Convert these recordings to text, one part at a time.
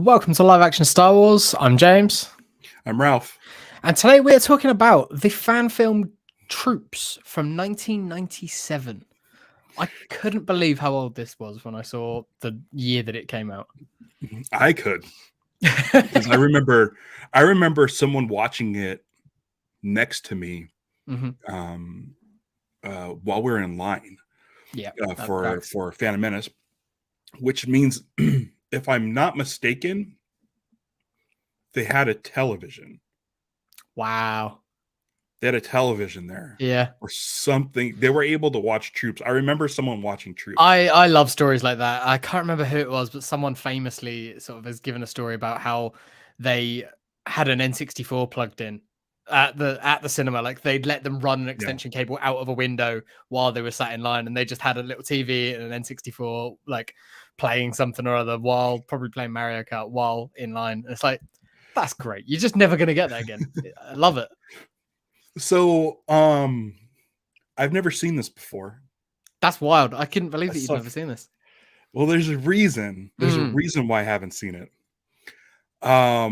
Welcome to Live Action Star Wars. I'm James. I'm Ralph. And today we're talking about the fan film Troops from 1997. I couldn't believe how old this was when I saw the year that it came out. I could. Because I remember someone watching it next to me while we were in line for Phantom Menace, which means if I'm not mistaken, they had a television. Wow. They had a television there. Yeah. Or something. They were able to watch Troops. I remember someone watching Troops. I love stories like that. I can't remember who it was, but someone famously sort of has given a story about how they had an N64 plugged in at the cinema. Like they'd let them run an extension cable out of a window while they were sat in line, and they just had a little TV and an N64 like playing something or other while probably playing Mario Kart while in line. And it's like, that's great. You're just never going to get that again. I love it. So, I've never seen this before. That's wild. I couldn't believe that you've never seen this. Well, there's a reason. There's a reason why I haven't seen it. I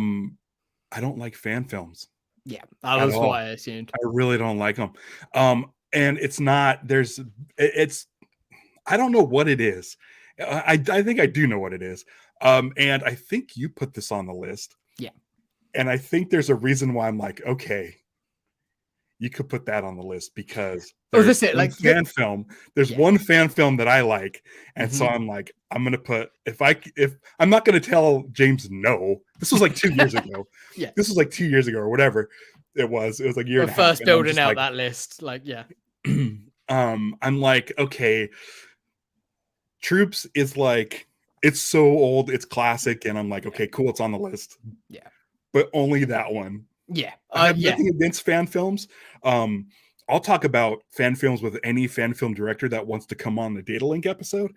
don't like fan films. Yeah, that was what I assumed. I really don't like them. And it's not. I don't know what it is. I think I do know what it is. And I think you put this on the list. Yeah. And I think there's a reason why I'm like, okay, you could put that on the list because there's one fan film that I like, and so I'm like, I'm gonna put if I'm not gonna tell James no. This was like 2 years ago. Yeah, this was like 2 years ago or whatever it was. It was like a year. We're first building out that list, like I'm like, okay, Troops is like, it's so old, it's classic, and I'm like, okay, cool, it's on the list. Yeah, but only that one. Yeah, I have nothing against fan films. I'll talk about fan films with any fan film director that wants to come on the Data Link episode,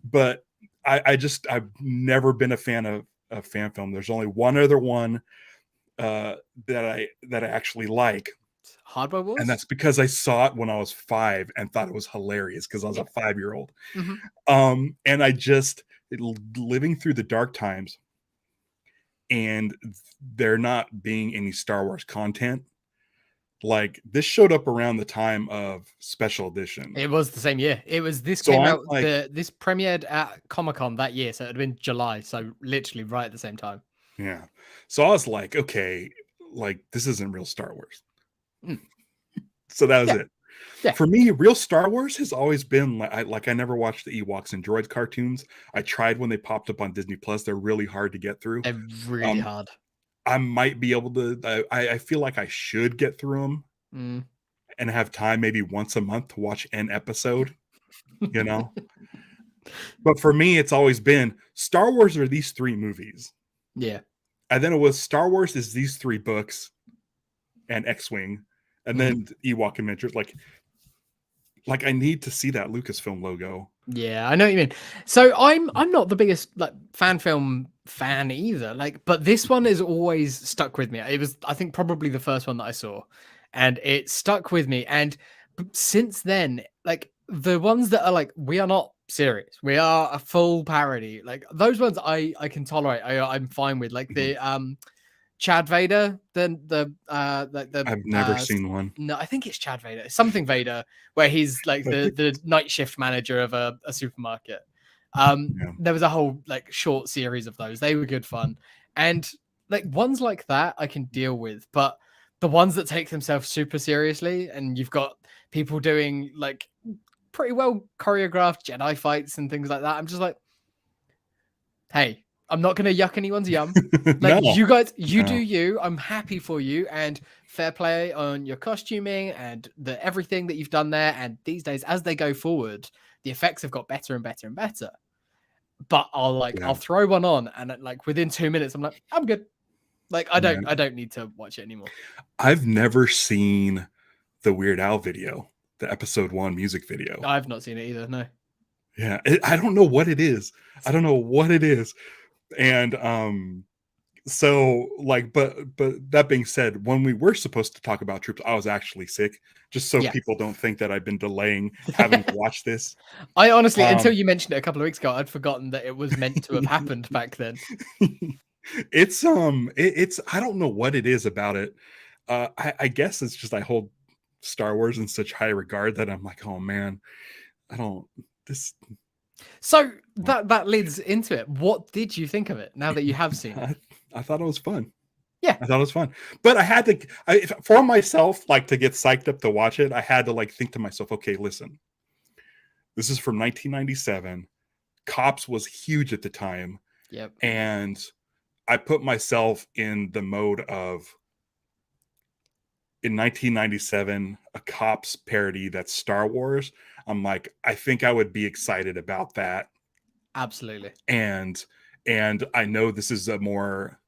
but I've never been a fan of fan film. There's only one other one that I actually like. Hardware Wars? And that's because I saw it when I was 5 and thought it was hilarious because I was a 5-year-old. And I just living through the dark times, and there not being any Star Wars content. Like, this showed up around the time of Special Edition. It was the same year. It was this came out. This premiered at Comic-Con that year, so it had been July. So literally right at the same time. Yeah. So I was like, okay, like this isn't real Star Wars. So that was it. Yeah. For me, real Star Wars has always been like I never watched the Ewoks and Droids cartoons. I tried when they popped up on Disney Plus. They're really hard to get through. They're really hard. I might be able to. I feel like I should get through them and have time maybe once a month to watch an episode. You know. But for me, it's always been Star Wars are these 3 movies. Yeah. And then it was Star Wars is these 3 books and X-Wing, and then Ewok Adventures. Like I need to see that Lucasfilm logo. Yeah, I know what you mean. So I'm not the biggest like fan film fan either. Like, but this one has always stuck with me. It was, I think, probably the first one that I saw, and it stuck with me. And since then, like the ones that are like, we are not serious, we are a full parody. Like those ones, I can tolerate. I'm fine with. Like the Chad Vader, I've never seen one. No, I think it's Chad Vader. Something Vader, where he's like the night shift manager of a supermarket. There was a whole like short series of those. They were good fun. And like ones like that I can deal with, but the ones that take themselves super seriously and you've got people doing like pretty well choreographed Jedi fights and things like that, I'm just like, hey, I'm not going to yuck anyone's yum. Like you guys, do you. I'm happy for you, and fair play on your costuming and the everything that you've done there. And these days, as they go forward, the effects have got better and better and better. But I'll throw one on, and like within 2 minutes, I'm like, I'm good. Like I don't need to watch it anymore. I've never seen the Weird Al video, the episode 1 music video. I've not seen it either. No. Yeah, I don't know what it is. And so like, but that being said, when we were supposed to talk about Troops, I was actually sick, just so people don't think that I've been delaying having to watch this. I honestly, until you mentioned it a couple of weeks ago, I'd forgotten that it was meant to have happened back then. It's it's I don't know what it is about it. I guess it's just I hold Star Wars in such high regard that I'm like, oh man, I don't this. So that leads into it. What did you think of it now that you have seen it? I thought it was fun. Yeah, I thought it was fun, but I had to, for myself, like to get psyched up to watch it. I had to like think to myself, okay, listen, this is from 1997. Cops was huge at the time. Yep. And I put myself in the mode of, in 1997, a Cops parody that's Star Wars. I'm like, I think I would be excited about that. Absolutely. And I know this is a more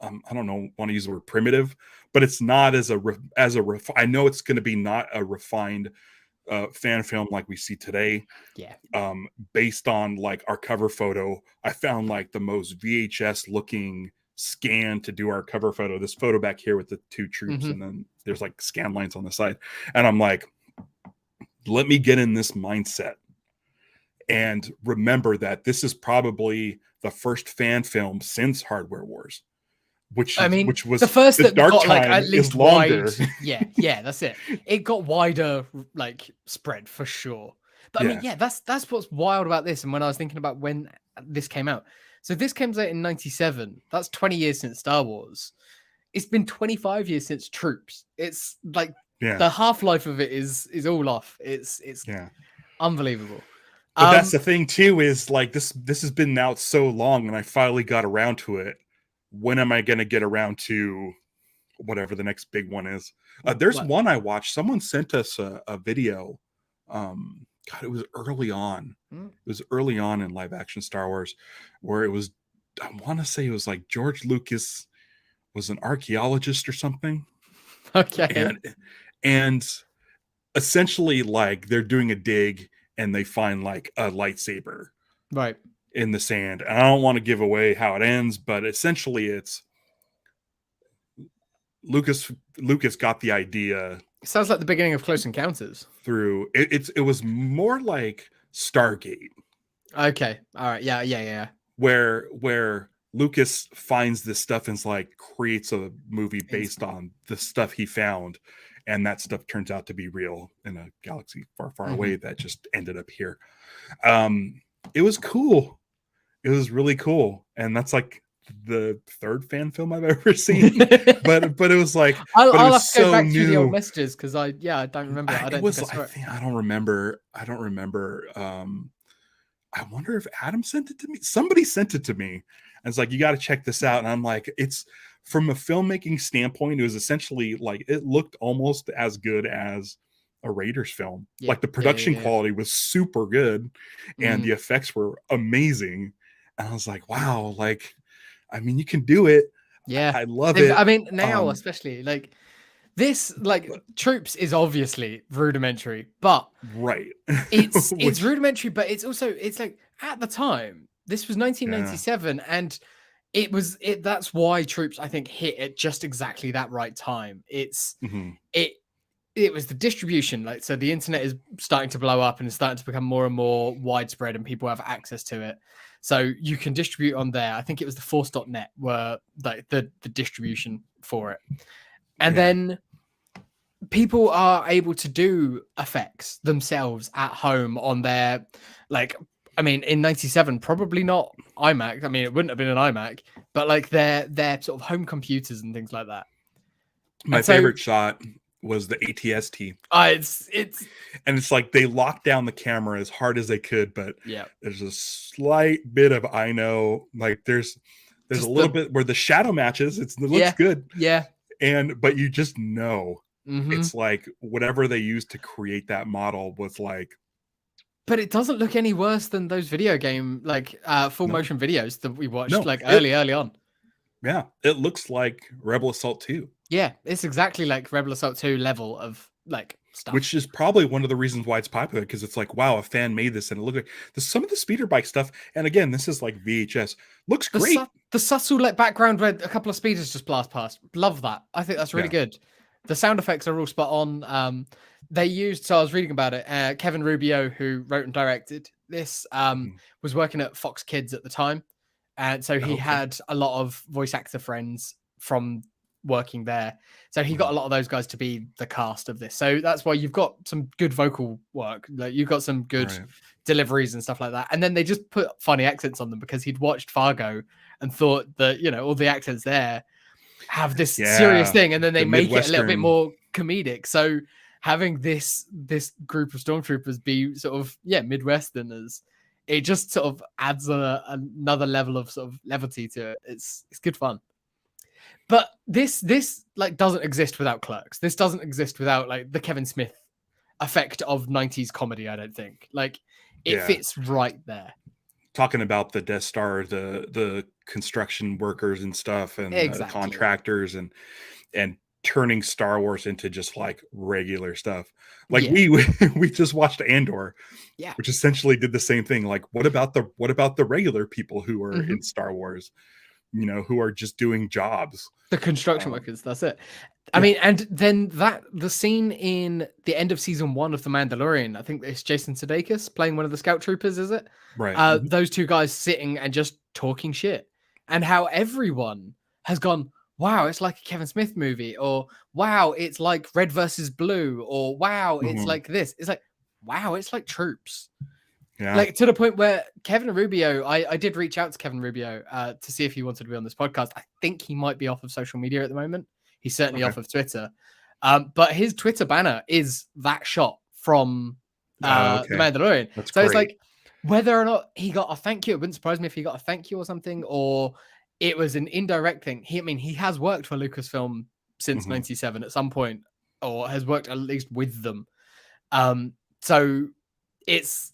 I don't know, want to use the word primitive, but it's not I know it's going to be not a refined fan film like we see today. Yeah. Based on like our cover photo, I found like the most VHS looking scan to do our cover photo. This photo back here with the two troops, and then there's like scan lines on the side. And I'm like, let me get in this mindset and remember that this is probably the first fan film since Hardware Wars. Which was the first that Dark got Time like at least longer. Wide. Yeah, that's it. It got wider, like spread for sure. But I mean, that's what's wild about this. And when I was thinking about when this came out, so this came out in '97. That's 20 years since Star Wars. It's been 25 years since Troops. It's like the half-life of it is all off. It's unbelievable. But that's the thing too, is like this has been out so long, and I finally got around to it. When am I going to get around to whatever the next big one is? There's one I watched. Someone sent us a video. God, it was early on. It was early on in live action Star Wars, where it was, I want to say it was like George Lucas was an archaeologist or something. Okay. And essentially like they're doing a dig and they find like a lightsaber. Right. In the sand. And I don't want to give away how it ends, but essentially it's Lucas got the idea. It sounds like the beginning of Close Encounters. Through it was more like Stargate. Okay. All right. Yeah. Where Lucas finds this stuff and like creates a movie based on the stuff he found, and that stuff turns out to be real in a galaxy far, far away that just ended up here. It was cool. It was really cool, and that's like the third fan film I've ever seen. but it was like I'll have to go back through the old messages because I don't remember. I don't remember. I wonder if Adam sent it to me. Somebody sent it to me, and it's like, you got to check this out. And I'm like, it's from a filmmaking standpoint, it was essentially like it looked almost as good as a Raiders film. Like the production quality was super good, and the effects were amazing. And I was like, wow, like, I mean, you can do it. Yeah. I love it. I mean, now, especially like this, like Troops is obviously rudimentary, but it's rudimentary, but it's also, it's like at the time, this was 1997 and that's why Troops, I think, hit at just exactly that right time. It was the distribution, like, so the internet is starting to blow up and it's starting to become more and more widespread and people have access to it. So you can distribute on there. I think it was the force.net were like the distribution for it. And then people are able to do effects themselves at home on their, like, I mean, in 97, probably not iMac. I mean, it wouldn't have been an iMac, but like their sort of home computers and things like that. My favorite shot was the ATST. It's like they locked down the camera as hard as they could, but there's a slight bit of like there's just a little bit where the shadow matches. It looks good. Yeah. But you just know it's like whatever they used to create that model was like. But it doesn't look any worse than those video game like full motion videos that we watched early on. Yeah, it looks like Rebel Assault 2. Yeah, it's exactly like Rebel Assault 2 level of like stuff. Which is probably one of the reasons why it's popular, because it's like, wow, a fan made this and it looked like some of the speeder bike stuff. And again, this is like VHS. Looks great. The subtle like background where a couple of speeders just blast past. Love that. I think that's really good. The sound effects are all spot on. They used, so I was reading about it. Kevin Rubio, who wrote and directed this, was working at Fox Kids at the time. and so he had a lot of voice actor friends from working there. So he got a lot of those guys to be the cast of this. So that's why you've got some good vocal work. Like you've got some good deliveries and stuff like that. And then they just put funny accents on them because he'd watched Fargo and thought that, you know, all the accents there have this serious thing, and then they make it a little bit more comedic. So having this group of stormtroopers be sort of Midwesterners, it just sort of adds another level of sort of levity to it. It's good fun. But this like doesn't exist without Clerks. This doesn't exist without like the Kevin Smith effect of 90s comedy, I don't think. Like it fits right there. Talking about the Death Star, the construction workers and stuff, and the contractors, and turning Star Wars into just like regular stuff. Like we just watched Andor, which essentially did the same thing. Like what about the regular people who are in Star Wars, you know, who are just doing jobs? The construction workers, that's it. I mean, and then the scene in the end of season 1 of The Mandalorian, I think it's Jason Sudeikis playing one of the scout troopers, is it? Right. Those two guys sitting and just talking shit, and how everyone has gone, wow, it's like a Kevin Smith movie, or wow, it's like Red versus Blue, or wow, it's like this. It's like, wow, it's like Troops. Yeah. Like to the point where Kevin Rubio, I did reach out to Kevin Rubio to see if he wanted to be on this podcast. I think he might be off of social media at the moment. He's certainly off of Twitter. But his Twitter banner is that shot from The Mandalorian. That's so great. It's like, whether or not he got a thank you, it wouldn't surprise me if he got a thank you or something, or it was an indirect thing. He has worked for Lucasfilm since 97 at some point, or has worked at least with them. So it's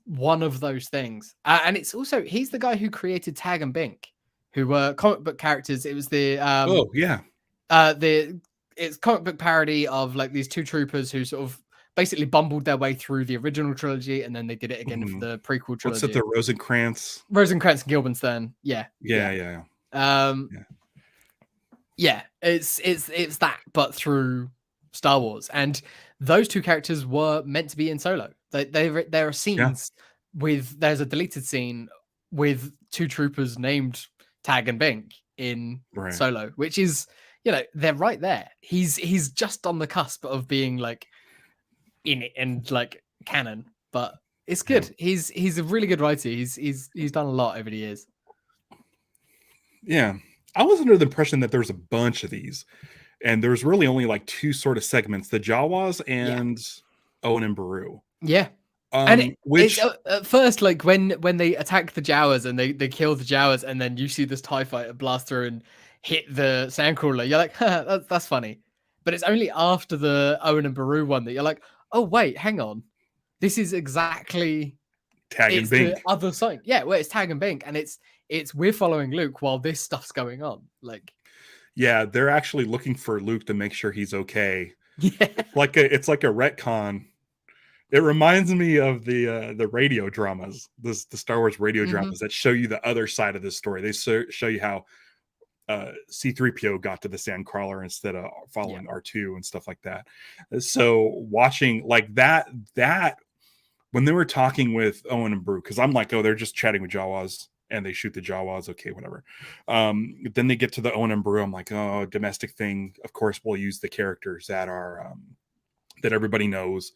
one of those things. And it's also, he's the guy who created Tag and Bink, who were comic book characters. It was the it's comic book parody of like these two troopers who sort of basically bumbled their way through the original trilogy, and then they did it again for the prequel trilogy. What's it, the Rosencrantz and Guildenstern? Yeah, it's that, but through Star Wars. And those two characters were meant to be in Solo. There are scenes with, there's a deleted scene with two troopers named Tag and Bink in Solo, which is, you know, they're right there. He's just on the cusp of being like in it and like canon, but it's good. He's a really good writer. He's done a lot over the years. Yeah, I was under the impression that there was a bunch of these, and there was really only like two sort of segments: the Jawas and Owen and Beru. Yeah. And it's at first, like when they attack the Jawas and they kill the Jawas, and then you see this TIE fighter blast through and hit the sandcrawler, you're like, that's funny. But it's only after the Owen and Beru one that you're like, oh wait, hang on, this is exactly Tag and Bink. The other side, where it's Tag and Bink, and it's we're following Luke while this stuff's going on. Like, yeah, they're actually looking for Luke to make sure he's okay. Yeah, it's like a retcon. It reminds me of the radio dramas, the Star Wars radio dramas that show you the other side of this story. They show you how C-3PO got to the Sandcrawler instead of following R2 and stuff like that. So watching like that when they were talking with Owen and Beru, because I'm like, oh, they're just chatting with Jawas and they shoot the Jawas, okay, whatever. Then they get to the Owen and Beru. I'm like, oh, domestic thing. Of course, we'll use the characters that are that everybody knows.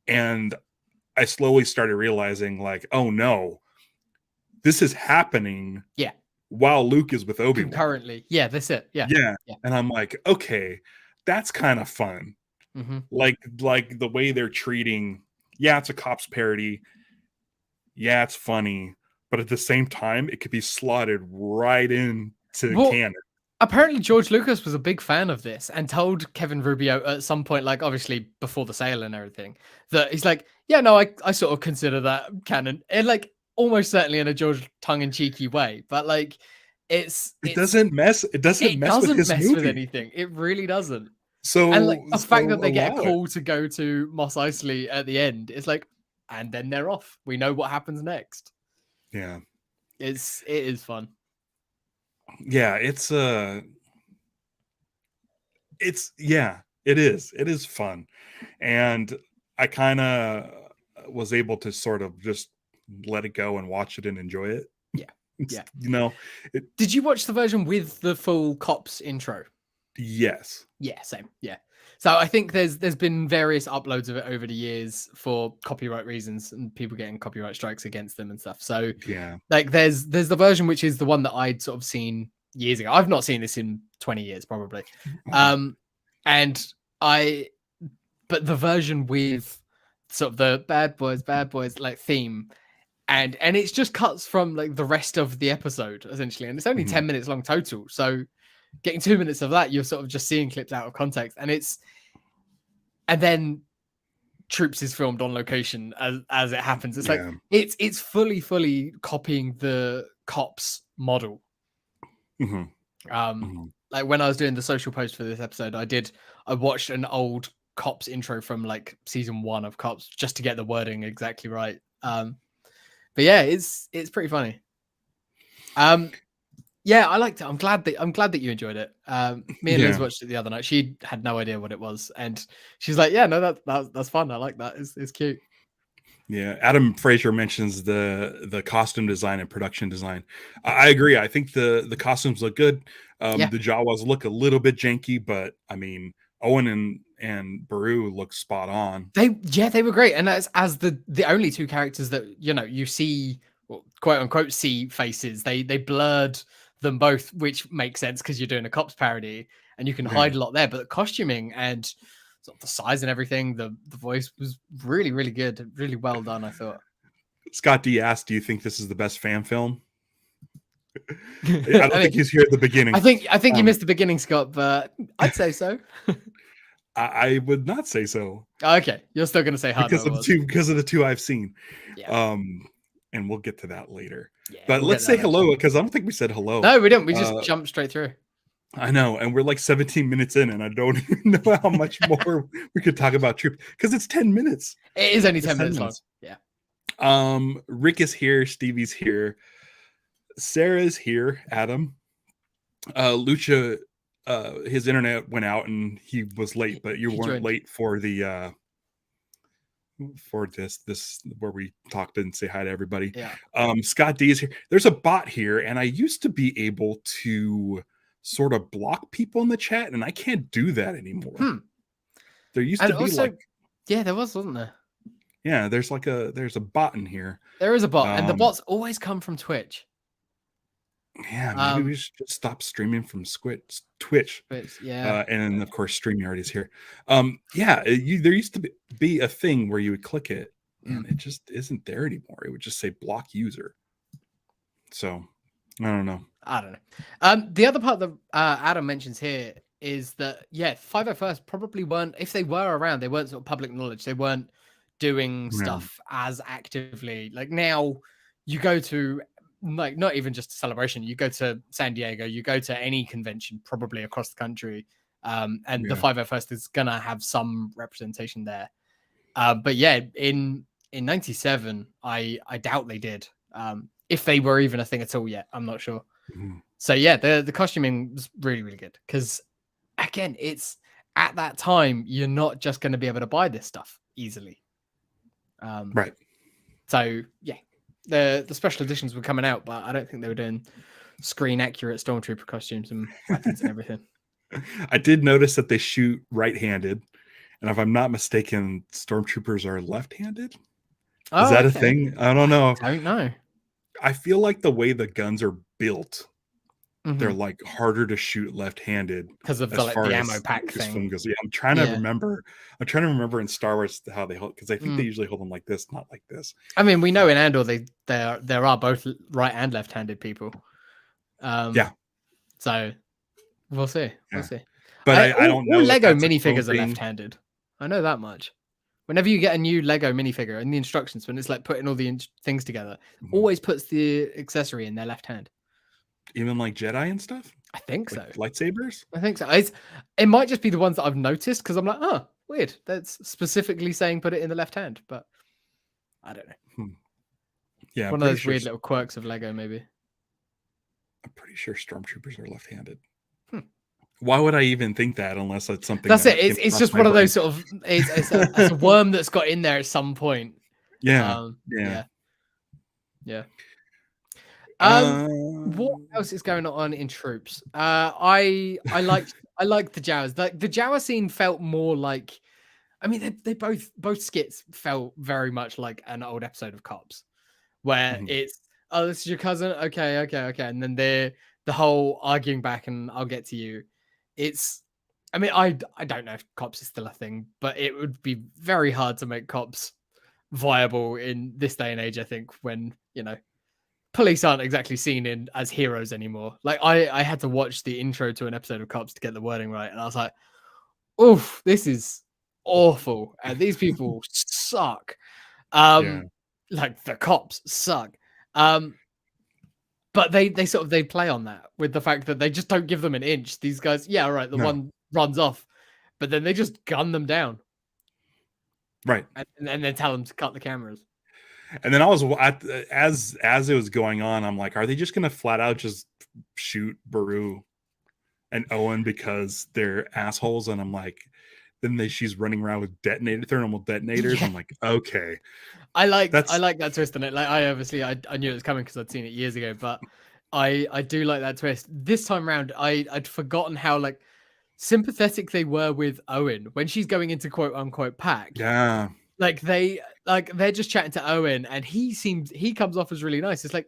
And I slowly started realizing, like, oh no, this is happening. Yeah. While Luke is with Obi-Wan. Currently. Yeah, that's it. Yeah. And I'm like, okay, that's kind of fun. Like the way they're treating, it's a cops parody. Yeah, it's funny. But at the same time, it could be slotted right into canon. Apparently, George Lucas was a big fan of this and told Kevin Rubio at some point, like obviously before the sale and everything, that he's like, yeah, no, I sort of consider that canon. And like almost certainly in a George tongue-in-cheeky way, but like it doesn't mess with anything. It really doesn't. So and like the fact that they get a call to go to Mos Eisley at the end, it's like, and then they're off. We know what happens next. Yeah, it is fun. Yeah, it is fun. And I kind of was able to sort of just let it go and watch it and enjoy it. Yeah. Yeah. Did you watch the version with the full cops intro? Yes. Yeah, same. Yeah. So I think there's been various uploads of it over the years for copyright reasons and people getting copyright strikes against them and stuff. So yeah, like there's the version which is the one that I'd sort of seen years ago. I've not seen this in 20 years probably. But the version with sort of the bad boys like theme and it's just cuts from like the rest of the episode essentially, and it's only 10 minutes long total. So getting 2 minutes of that, you're sort of just seeing clips out of context, and then Troops is filmed on location as it happens. It's like it's fully copying the Cops model. Like when I was doing the social post for this episode, I watched an old Cops intro from like season 1 of Cops just to get the wording exactly right. But yeah, it's pretty funny. Yeah, I liked it. I'm glad that you enjoyed it. Me and Liz watched it the other night. She had no idea what it was, and she's like, "Yeah, no, that's fun. I like that. It's cute." Yeah, Adam Fraser mentions the costume design and production design. I agree. I think the costumes look good. The Jawas look a little bit janky, but I mean, Owen and Baru look spot on. They were great, and as the only two characters that you see, well, quote unquote, see faces. They blurred them both, which makes sense because you're doing a Cops parody and you can hide a lot there. But the costuming and sort of the size and everything, the voice was really, really good, really well done, I thought. Scott D asked, "Do you think this is the best fan film?" I don't think he's here at the beginning. I think you missed the beginning, Scott, but I'd say so. I would not say so. Okay, you're still going to say because of the two I've seen. Yeah. And we'll get to that later. Yeah, but let's say hello, because I don't think we said hello. No, we didn't. We just jumped straight through. I know, and we're like 17 minutes in, and I don't even know how much more we could talk about Troop, because it's 10 minutes. It is only 10 minutes long. Yeah. Rick is here. Stevie's here. Sarah's here. Adam. Lucha, his internet went out, and he was late, but you weren't late for the... for this where we talked and say hi to everybody. Scott D is here. There's a bot here, and I used to be able to sort of block people in the chat, and I can't do that anymore. There used to be also, there was, wasn't there? Yeah, there's a bot in here. There is a bot, and the bots always come from Twitch. Yeah, maybe we should just stop streaming from Twitch. Yeah. And then of course StreamYard is here. There used to be a thing where you would click it and it just isn't there anymore. It would just say block user. So I don't know. The other part that Adam mentions here is that 501st probably weren't, if they were around, they weren't sort of public knowledge. They weren't doing stuff as actively. Like now you go to, like, not even just a celebration, you go to San Diego, you go to any convention probably across the country, and the 501st is gonna have some representation there. But yeah, in 97 I doubt they did, if they were even a thing at all yet. I'm not sure. So yeah, the costuming was really, really good, because again, it's at that time you're not just going to be able to buy this stuff easily, right? So yeah, the special editions were coming out, but I don't think they were doing screen accurate stormtrooper costumes and weapons and everything. I did notice that they shoot right-handed, and if I'm not mistaken, stormtroopers are left-handed. Is that a thing? I don't know. I don't know. I feel like the way the guns are built, they're like harder to shoot left-handed because of the ammo pack thing. Goes. Yeah, I'm trying to remember. I'm trying to remember in Star Wars how they hold, because I think they usually hold them like this, not like this. I mean, we know in Andor there are both right and left-handed people. So we'll see. We'll see. But I don't know. All Lego minifigures are left-handed. I know that much. Whenever you get a new Lego minifigure, in the instructions, when it's like putting all the things together, always puts the accessory in their left hand. Even like Jedi and stuff? I think like so. Lightsabers? I think so. It might just be the ones that I've noticed, because I'm like, oh, weird. That's specifically saying put it in the left hand, but I don't know. Yeah, one of those weird little quirks of Lego, maybe. I'm pretty sure stormtroopers are left-handed. Why would I even think that unless it's something? That's it. It's just one of those sort of. It's a worm that's got in there at some point. Yeah. What else is going on in Troops? I like the Jawas. Like the Jawa scene felt more like, I mean, they both skits felt very much like an old episode of Cops, where it's, oh, this is your cousin, okay, and then they're the whole arguing back and I'll get to you. It's, I mean, I don't know if Cops is still a thing, but it would be very hard to make Cops viable in this day and age, I think, when, you know, police aren't exactly seen in as heroes anymore. Like I had to watch the intro to an episode of Cops to get the wording right, and I was like, oof, this is awful, and these people suck. Like the cops suck. But they sort of, they play on that with the fact that they just don't give them an inch. These guys, yeah, all right, the one runs off, but then they just gun them down. Right. And then tell them to cut the cameras. And then I was, as it was going on, I'm like, are they just going to flat out just shoot Beru and Owen because they're assholes? And I'm like, then she's running around with thermal detonators. Yeah. I'm like, okay. I like that twist on it. Like I knew it was coming because I'd seen it years ago, but I do like that twist. This time around, I'd forgotten how like sympathetic they were with Owen when she's going into quote unquote pack. Yeah. Like they're just chatting to Owen and he comes off as really nice. It's like,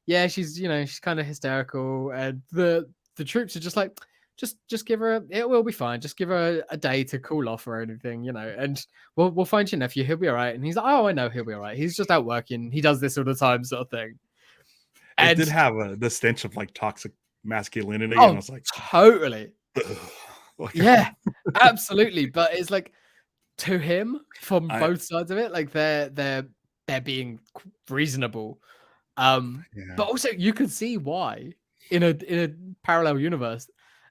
yeah, she's kind of hysterical, and the troops are just like, just give her it will be fine. Just give her a day to cool off or anything, and we'll find your nephew. He'll be all right. And he's like, oh, I know he'll be all right. He's just out working. He does this all the time, sort of thing. It did have the stench of like toxic masculinity. Oh, and I was like, totally. Yeah, absolutely. But it's like, to him, from both sides of it, like they're being reasonable. But also you could see why in a parallel universe,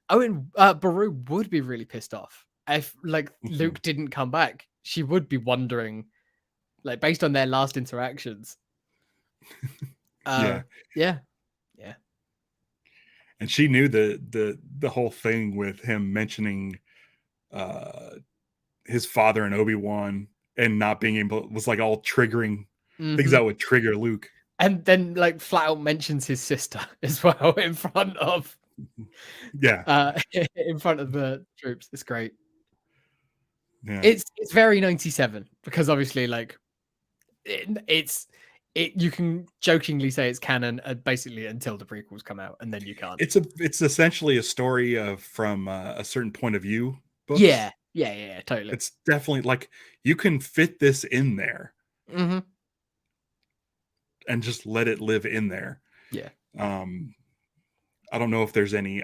Beru would be really pissed off if like Luke didn't come back. She would be wondering, like, based on their last interactions. Yeah. And she knew the whole thing with him mentioning his father and Obi-Wan and not being able, was like all triggering things that would trigger Luke. And then like flat out mentions his sister as well in front of in front of the troops. It's great. Yeah. It's very 97 because obviously like you can jokingly say it's canon basically until the prequels come out, and then you can't. It's essentially a story from a certain point of view book. Yeah, totally. It's definitely like you can fit this in there and just let it live in there. Yeah. I don't know if there's any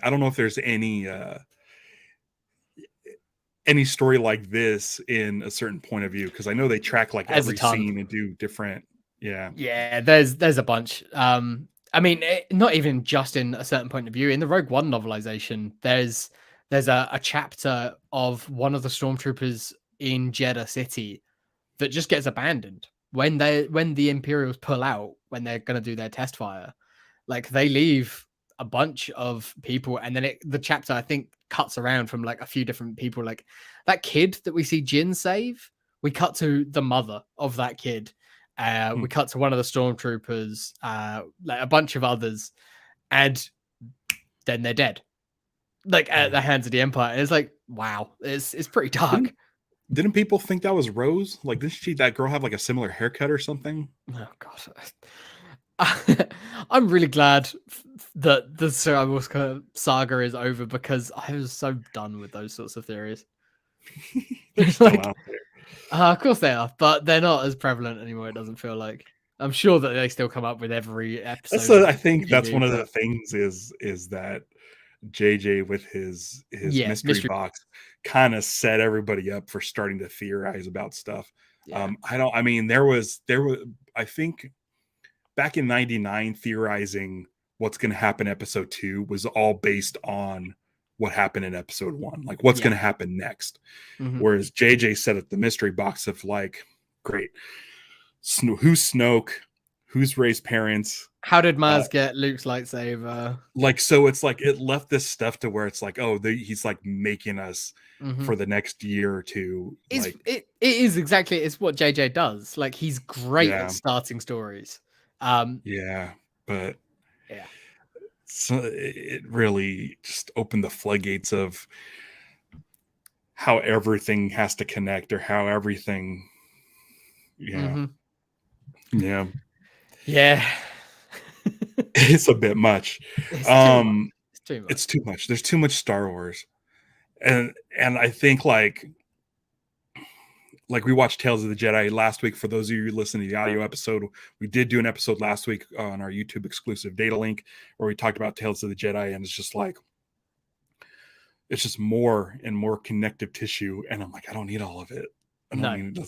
story like this in a certain point of view, because I know they track like every scene and do different. Yeah, there's a bunch. I mean, not even just in a certain point of view. In the Rogue One novelization, there's a chapter of one of the stormtroopers in Jeddah City that just gets abandoned when the Imperials pull out, when they're going to do their test fire. Like they leave a bunch of people, and then the chapter I think cuts around from like a few different people. Like that kid that we see Jin save, we cut to the mother of that kid. We cut to one of the stormtroopers, like a bunch of others, and then they're dead, like at the hands of the Empire. And it's like, wow, it's pretty dark. Didn't people think that was Rose? Like, didn't that girl have like a similar haircut or something? Oh god, I'm really glad that the Star Wars saga is over, because I was so done with those sorts of theories. They're still out there. Of course they are, but they're not as prevalent anymore. It doesn't feel like. I'm sure that they still come up with every episode. I think that's one of the things is that JJ with his mystery box kind of set everybody up for starting to theorize about stuff. Yeah. There was I think back in 99, theorizing what's going to happen in episode 2 was all based on what happened in episode 1, like what's going to happen next. Whereas JJ set up the mystery box of like, great, who's Snoke, who's Rey's parents, how did Maz get Luke's lightsaber? Like, so it's like it left this stuff to where it's like, oh, he's like making us for the next year or two. It is exactly, it's what JJ does. Like he's great at starting stories. But Yeah. So it really just opened the floodgates of how everything has to connect, or how everything. Yeah. Mm-hmm. Yeah. Yeah. It's a bit much. It's too much. It's too much. It's too much. There's too much Star Wars. And I think like we watched Tales of the Jedi last week. For those of you who listen to the audio episode, we did do an episode last week on our YouTube exclusive data link where we talked about Tales of the Jedi, and it's just like, it's just more and more connective tissue, and I'm like, I don't need all of it. I don't need,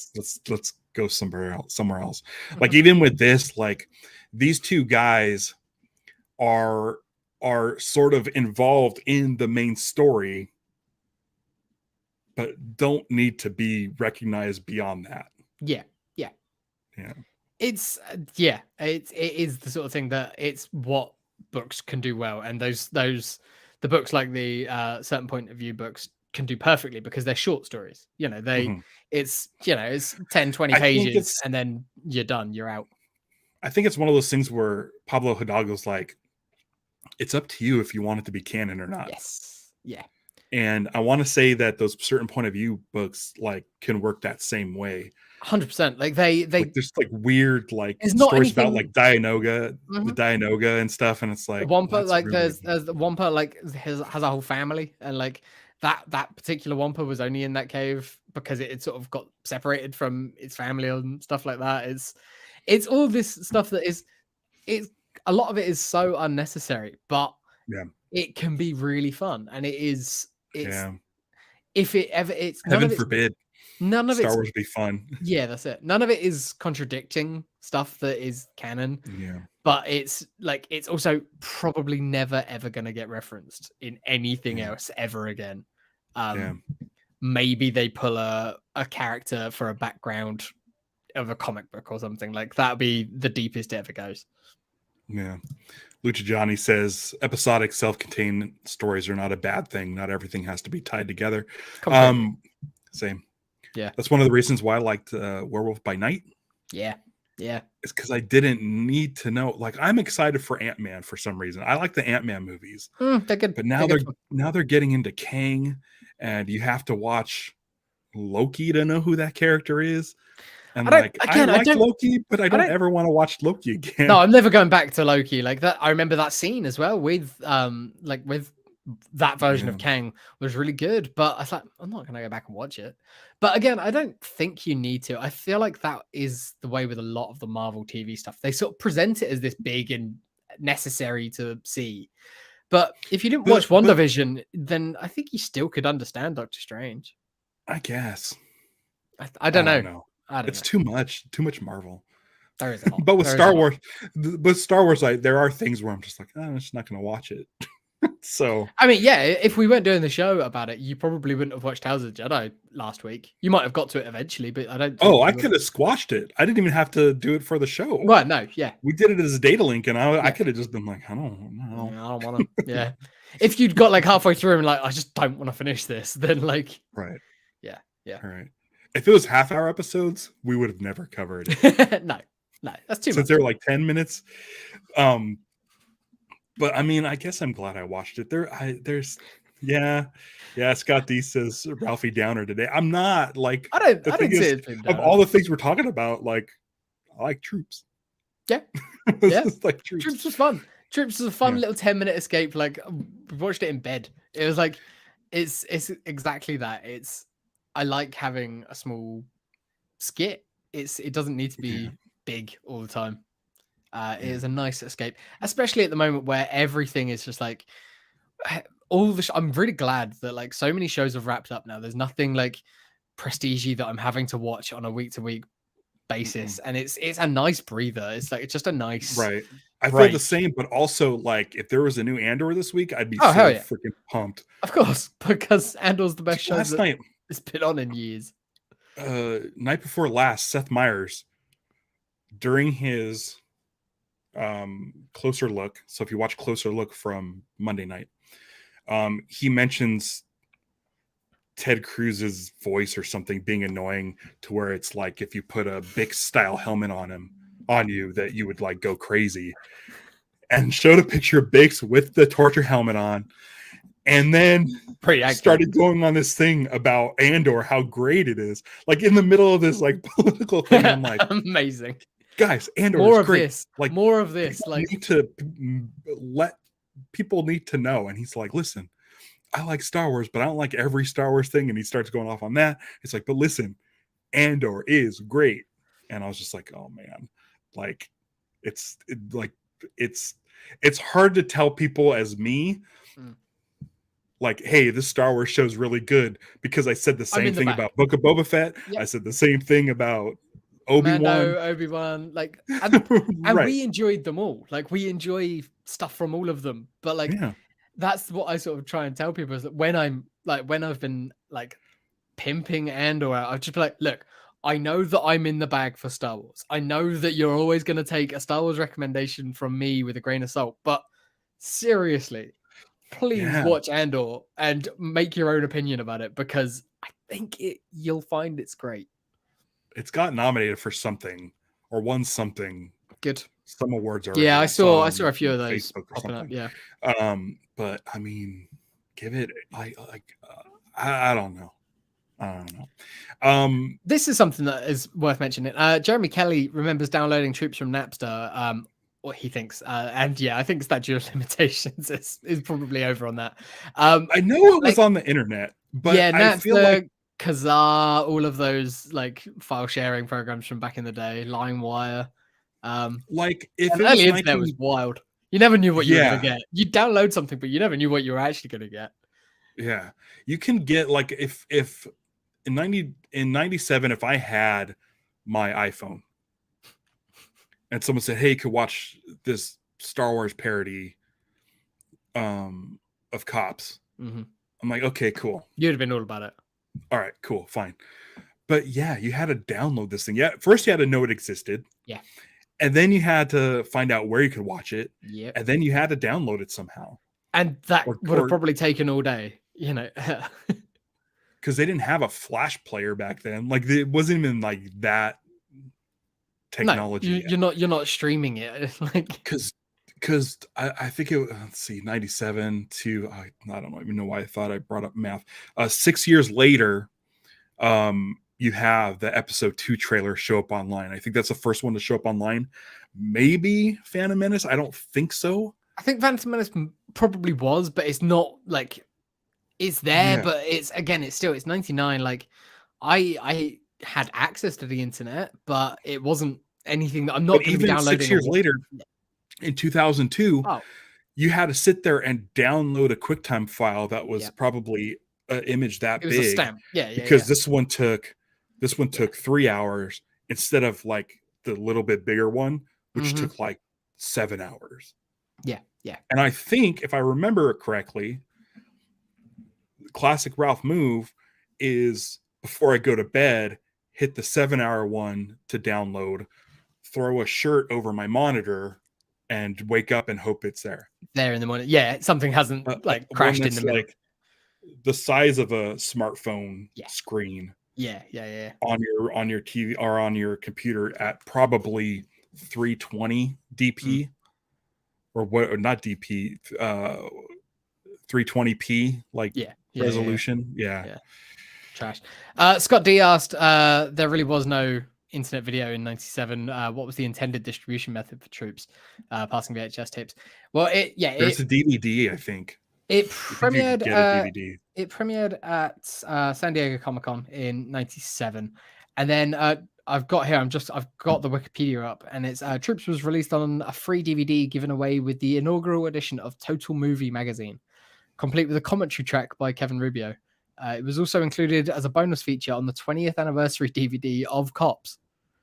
let's go somewhere else. Like even with this, like these two guys are sort of involved in the main story, but don't need to be recognized beyond that. Yeah. It's it is the sort of thing that it's what books can do well, and the books like the certain point of view books can do perfectly because they're short stories. It's 10, 20 pages and then you're done, you're out. I think it's one of those things where Pablo Hidalgo's like, it's up to you if you want it to be canon or not. Yes. Yeah. And I want to say that those certain point of view books like can work that same way. 100%. Like they like, there's like weird like anything... stories about like Dianoga, the Dianoga and stuff, and it's like Wampa, like really... there's the Wampa like has a whole family, and like that particular Wampa was only in that cave because it had sort of got separated from its family and stuff like that. It's all this stuff that it's a lot of it is so unnecessary, but it can be really fun, and it's if it ever it's heaven forbid none of Star Wars be fun. Yeah, that's it. None of it is contradicting stuff that is canon. Yeah. But it's like it's also probably never ever gonna get referenced in anything else ever again. Maybe they pull a character for a background of a comic book or something. Like that'd be the deepest it ever goes. Yeah. Lucha Johnny says episodic self-contained stories are not a bad thing. Not everything has to be tied together. Same. Yeah. That's one of the reasons why I liked Werewolf by Night. Yeah. It's because I didn't need to know. Like I'm excited for Ant-Man for some reason. I like the Ant-Man movies. They're good. But now they're getting into Kang, and you have to watch Loki to know who that character is. And I like Loki, but I don't ever want to watch Loki again. No, I'm never going back to Loki like that. I remember that scene as well with with that version of Kang was really good, but I was like, I'm not going to go back and watch it. But again, I don't think you need to. I feel like that is the way with a lot of the Marvel TV stuff. They sort of present it as this big and necessary to see. But if you didn't watch WandaVision, then I think you still could understand Doctor Strange. I guess. I don't know. It's too much Marvel. There is a lot. But with Star Wars, like there are things where I'm just like, I'm just not going to watch it. So I mean, yeah, if we weren't doing the show about it, you probably wouldn't have watched Tales of the Jedi last week. You might have got to it eventually, but I don't. I could have squashed it. I didn't even have to do it for the show. Well, no, yeah, we did it as a data link, and I could have just been like, I don't want to. Yeah, if you'd got like halfway through and like, I just don't want to finish this, then like, right, yeah, all right. If it was half-hour episodes, we would have never covered it. No, that's too much. Since they're like 10 minutes. But I mean, I guess I'm glad I watched it. Scott D says Ralphie Downer today. I'm not like I don't see it of all the things we're talking about. Like I like Troops. Yeah, like Troops. Troops was fun. Troops was a fun little 10-minute escape. Like we watched it in bed. It was like it's exactly that. I like having a small skit. It doesn't need to be big all the time. It is a nice escape, especially at the moment where everything is just like I'm really glad that like so many shows have wrapped up now. There's nothing like prestige-y that I'm having to watch on a week-to-week basis, and it's a nice breather. It's just a nice right. I feel the same, but also like if there was a new Andor this week, I'd be freaking pumped. Of course, because Andor's the best show last night. It's been on in years. Night before last, Seth Meyers during his Closer Look. So if you watch Closer Look from Monday night, he mentions Ted Cruz's voice or something being annoying to where it's like if you put a Bic style helmet on you that you would like go crazy. and showed a picture of Biggs with the torture helmet on, and then started going on this thing about Andor, how great it is. Like in the middle of this like political thing, I'm like, amazing. Guys, Andor more is of great. This. Like more of this. Like need to let people need to know. And he's like, listen, I like Star Wars, but I don't like every Star Wars thing. And he starts going off on that. It's like, but listen, Andor is great. And I was just like, oh man, like it's hard to tell people as me, like, hey, this Star Wars show is really good because I said the same thing about Book of Boba Fett. Yep. I said the same thing about Obi-Wan, like, and we enjoyed them all. Like, we enjoy stuff from all of them. But like, that's what I sort of try and tell people is that when I've been like pimping Andor out, I'll just be like, look, I know that I'm in the bag for Star Wars. I know that you're always going to take a Star Wars recommendation from me with a grain of salt, but seriously, please watch Andor and make your own opinion about it, because I think you'll find it's great. It's got nominated for something or won something. Good. Some awards already. Yeah, I saw a few of those popping up. Yeah. But I mean, give it I don't know. This is something that is worth mentioning. Jeremy Kelly remembers downloading Troops from Napster. What he thinks, and yeah, I think statute of limitations is probably over on that. I know it was on the internet, but yeah, I feel like Kazaa, all of those like file sharing programs from back in the day, LimeWire. Like if it early internet was wild. You never knew what you were gonna get. You download something, but you never knew what you were actually gonna get. Yeah, you can get like if in 97, if I had my iPhone and someone said, hey, you could watch this Star Wars parody of Cops. I'm like, okay, cool. You'd have been all about it. All right, cool, fine. But yeah, you had to download this thing. Yeah, first you had to know it existed. Yeah. And then you had to find out where you could watch it. Yeah. And then you had to download it somehow. And that would have probably taken all day, you know. Because they didn't have a flash player back then. Like it wasn't even like that technology. No, you're not streaming it. It's like because I think it, let's see, 97 to I don't even know why I thought I brought up math. 6 years later, you have the episode 2 trailer show up online. I think that's the first one to show up online. Maybe Phantom Menace. I don't think so. I think Phantom Menace probably was, but it's not like it's there. Yeah. But it's 99. Like I had access to the internet, but it wasn't anything that I'm not even downloading. 6 years later. In 2002, you had to sit there and download a QuickTime file that was probably an image that big. It was a stamp. Because this one took 3 hours instead of like the little bit bigger one, which took like 7 hours. Yeah. And I think if I remember it correctly, the classic Ralph move is before I go to bed, hit the 7-hour one to download, throw a shirt over my monitor, and wake up and hope it's there in the morning. Yeah, something hasn't like crashed in the middle. Like the size of a smartphone screen. Yeah. On your TV or on your computer at probably 320 DP or what? Or not DP. 320p like resolution. Yeah. Trash. Scott D asked, there really was no internet video in 97. What was the intended distribution method for Troops passing VHS tapes? Well, there's a DVD, I think. It premiered at San Diego Comic-Con in 97. And then I've got the Wikipedia up, and it's Troops was released on a free DVD given away with the inaugural edition of Total Movie magazine, complete with a commentary track by Kevin Rubio. It was also included as a bonus feature on the 20th anniversary DVD of Cops.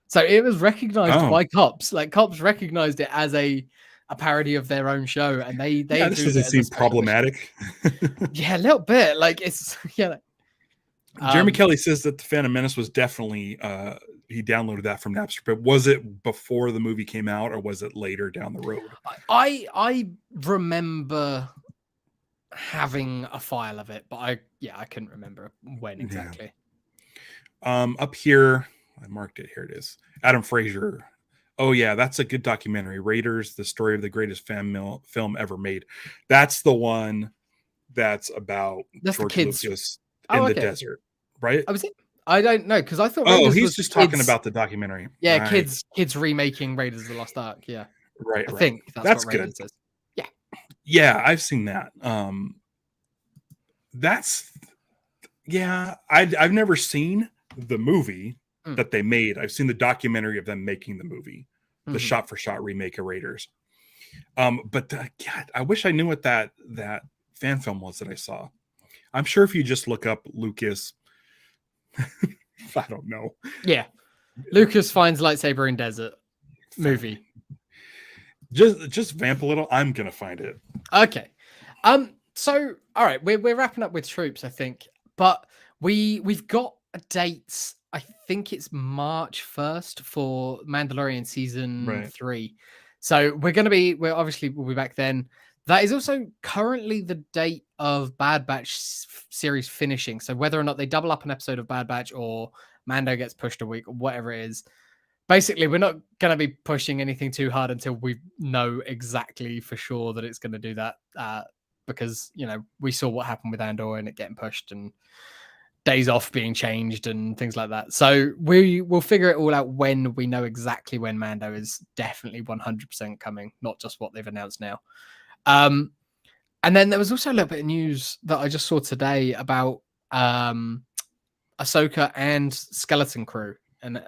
So it was recognized by Cops. Like Cops recognized it as a parody of their own show, and they this doesn't seem problematic. Yeah, a little bit. Like it's Jeremy Kelly says that the Phantom Menace was definitely he downloaded that from Napster, but was it before the movie came out or was it later down the road? I remember having a file of it, but I couldn't remember when exactly. Up here, I marked it. Here it is. Adam Frazier Oh yeah, that's a good documentary. Raiders: The Story of the Greatest Film Ever Made. That's the one that's about That's the George kids. Lucas Oh, in the okay. desert, right? Oh, was it? I don't know because I thought Oh, Raiders he's was just talking kids. about the documentary. Yeah, kids remaking Raiders of the Lost Ark. Yeah, I Right. think that's That's what good. Raiders is. Yeah. Yeah, I've seen that. That's yeah. I've never seen the movie that they made. I've seen the documentary of them making the movie, the shot for shot remake of Raiders. But God, I wish I knew what that fan film was that I saw. I'm sure if you just look up Lucas, I don't know. Yeah, Lucas finds lightsaber in desert movie. Just vamp a little. I'm gonna find it. Okay. So all right, we're wrapping up with troops, I think, but we've got dates. I think it's March 1st for Mandalorian season 3. So we're obviously we'll be back then. That is also currently the date of Bad Batch series finishing. So whether or not they double up an episode of Bad Batch or Mando gets pushed a week or whatever it is, basically we're not going to be pushing anything too hard until we know exactly for sure that it's going to do that. Because we saw what happened with Andor and it getting pushed and days off being changed and things like that. So we will figure it all out when we know exactly when Mando is definitely 100% coming, not just what they've announced now. And then there was also a little bit of news that I just saw today about Ahsoka and Skeleton Crew. And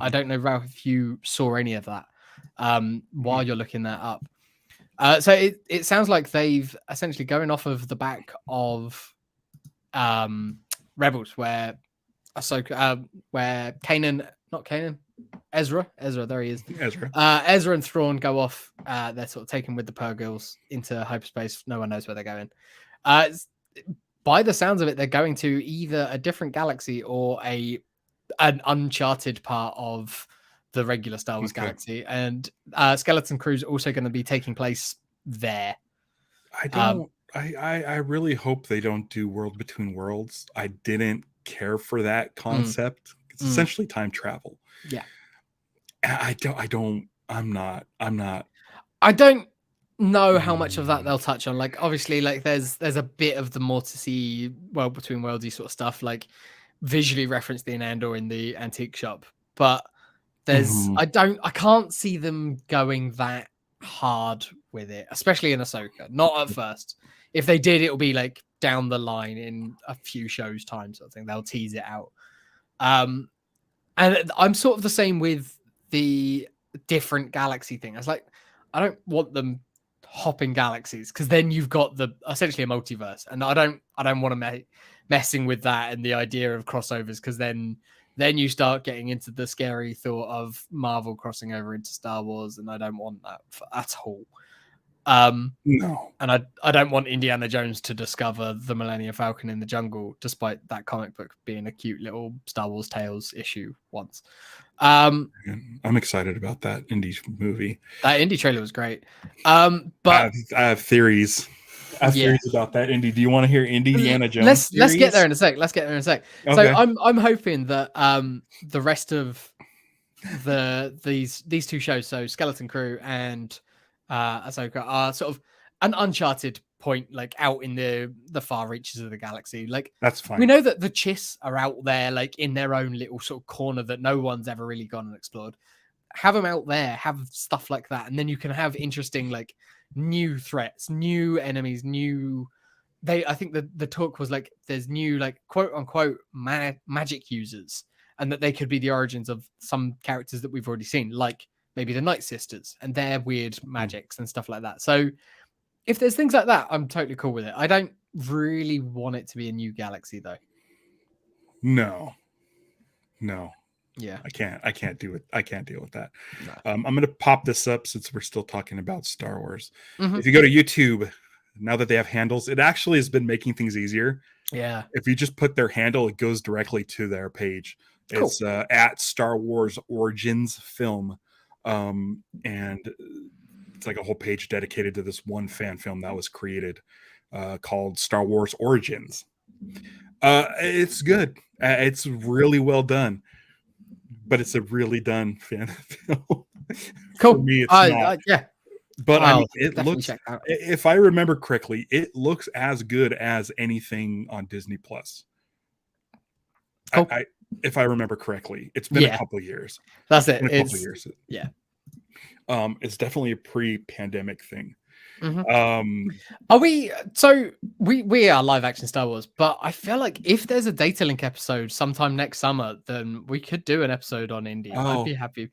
I don't know, Ralph, if you saw any of that while you're looking that up. So it sounds like they've essentially going off of the back of Rebels, where Ahsoka, where Ezra, there he is. Ezra and Thrawn go off. They're sort of taken with the Purgils into hyperspace. No one knows where they're going. By the sounds of it, they're going to either a different galaxy or an uncharted part of the regular Star Wars galaxy. And Skeleton Crew's also going to be taking place there. I really hope they don't do World Between Worlds. I didn't care for that concept. It's essentially time travel. Yeah. I don't know how much of that they'll touch on. Obviously, there's a bit of the more to see World Between Worldsy sort of stuff, visually referenced in Andor in the antique shop. But there's I can't see them going that hard with it, especially in Ahsoka. Not at first. If they did, it'll be down the line in a few shows time sort of thing. They'll tease it out. And I'm sort of the same with the different galaxy thing. I don't want them hopping galaxies because then you've got essentially a multiverse, and I don't want to messing with that and the idea of crossovers, because then you start getting into the scary thought of Marvel crossing over into Star Wars, and I don't want that at all. No, and I don't want Indiana Jones to discover the Millennium Falcon in the jungle, despite that comic book being a cute little Star Wars Tales issue once. I'm excited about that Indy movie. That Indy trailer was great. But I have theories. Theories about that Indy. Do you want to hear Indiana Jones? Let's get there in a sec. Okay. So I'm hoping that the rest of these two shows, so Skeleton Crew and Ahsoka, are sort of an uncharted point, out in the far reaches of the galaxy. That's fine. We know that the Chiss are out there, in their own little sort of corner that no one's ever really gone and explored. Have them out there, have stuff like that, and then you can have interesting new threats, new enemies, I think the talk was there's new quote unquote magic users, and that they could be the origins of some characters that we've already seen, maybe the Night Sisters and their weird magics and stuff like that. So if there's things like that, I'm totally cool with it. I don't really want it to be a new galaxy though. No. Yeah. I can't do it. I can't deal with that. No. I'm going to pop this up since we're still talking about Star Wars. If you go to YouTube, now that they have handles, it actually has been making things easier. Yeah. If you just put their handle, it goes directly to their page. Cool. It's at Star Wars Origins Film. And it's a whole page dedicated to this one fan film that was created called Star Wars Origins. It's good. It's really well done, but it's a really done fan film. Cool. For me, it's not. Yeah. But I mean, it looks. Check that. If I remember correctly, it looks as good as anything on Disney Plus. Cool. If I remember correctly, it's been a couple of years. That's it. Been a couple of years. Yeah. It's definitely a pre-pandemic thing. Mm-hmm. Are we? So we are live action Star Wars, but I feel like if there's a Data Link episode sometime next summer, then we could do an episode on Indy. I'd be happy.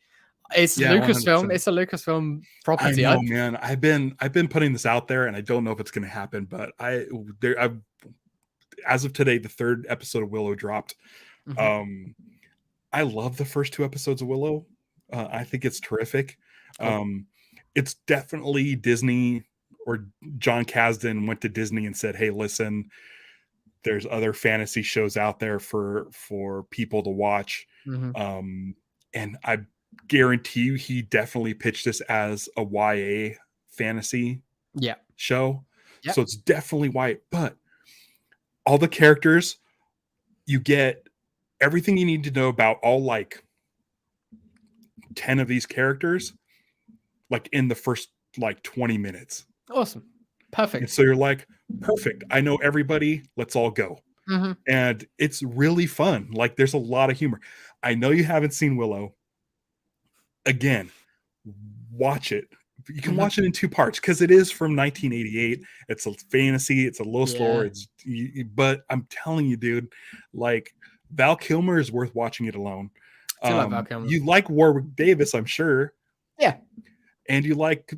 It's Lucasfilm. 100%. It's a Lucasfilm property. I know, man. I've been putting this out there, and I don't know if it's going to happen, but I've as of today, the 3rd episode of Willow dropped. Mm-hmm. I love the first 2 episodes of Willow. I think it's terrific. It's definitely Disney, or John Kasdan went to Disney and said, "Hey, listen, there's other fantasy shows out there for people to watch." Mm-hmm. And I guarantee you, he definitely pitched this as a YA fantasy show. Yep. So it's definitely YA, but all the characters, you get everything you need to know about all like 10 of these characters, like in the first like 20 minutes. Awesome. Perfect. And so you're like, perfect. I know everybody. Let's all go. Mm-hmm. And it's really fun. Like there's a lot of humor. I know you haven't seen Willow. Again, watch it. You can watch it in 2 parts because it is from 1988. It's a fantasy. It's a low score. But I'm telling you, dude, like Val Kilmer is worth watching it alone. You like Warwick Davis, I'm sure. Yeah. And you like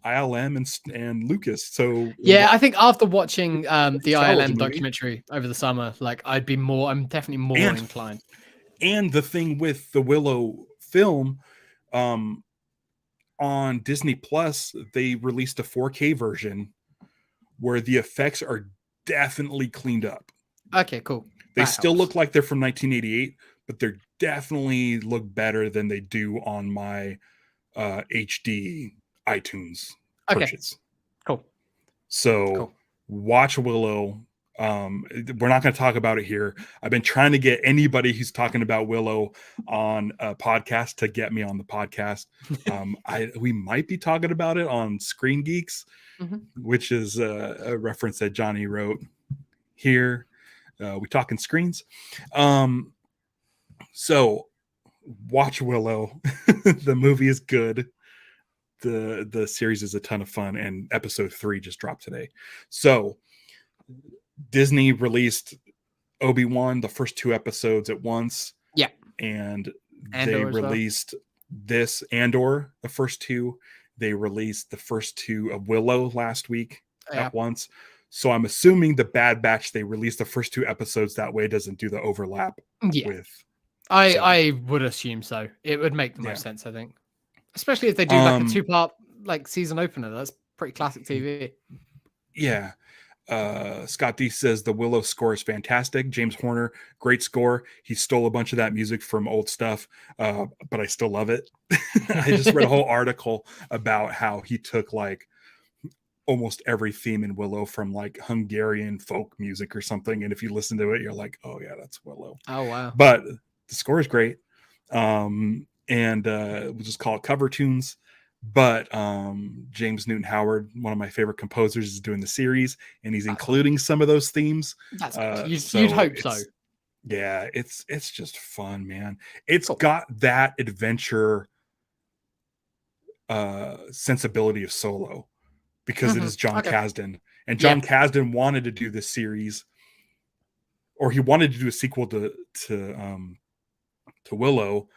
ILM and Lucas. So yeah, I think after watching the ILM documentary over the summer, like I'm definitely more inclined. And the thing with the Willow film, on Disney Plus, they released a 4K version where the effects are definitely cleaned up. Okay, cool. They still look like they're from 1988, but they're definitely look better than they do on my HD iTunes purchase. Cool. So watch Willow. We're not going to talk about it here. I've been trying to get anybody who's talking about Willow on a podcast to get me on the podcast. We might be talking about it on Screen Geeks, which is a reference that Johnny wrote here. We talking screens. So watch Willow. The movie is good. The series is a ton of fun, and episode 3 just dropped today. So Disney released Obi-Wan, the first 2 episodes at once. Yeah. And they released this Andor, the first 2. They released the first 2 of Willow last week at once. So I'm assuming the Bad Batch, they released the first 2 episodes. That way it doesn't do the overlap with. I would assume so. It would make the most sense, I think. Especially if they do like a 2-part like season opener. That's pretty classic TV. Yeah. Scott D says the Willow score is fantastic. James Horner, great score. He stole a bunch of that music from old stuff, but I still love it. I just read a whole article about how he took like almost every theme in Willow from like Hungarian folk music or something, and if you listen to it, you're like, oh yeah, that's Willow. Oh wow. But the score is great. And we'll just call it cover tunes. But James Newton Howard, one of my favorite composers, is doing the series, and he's including some of those themes. That's you'd hope so. Yeah, it's just fun, man. It's got that adventure sensibility of Solo because it is John Kasdan, and John Kasdan wanted to do this series, or he wanted to do a sequel to Willow,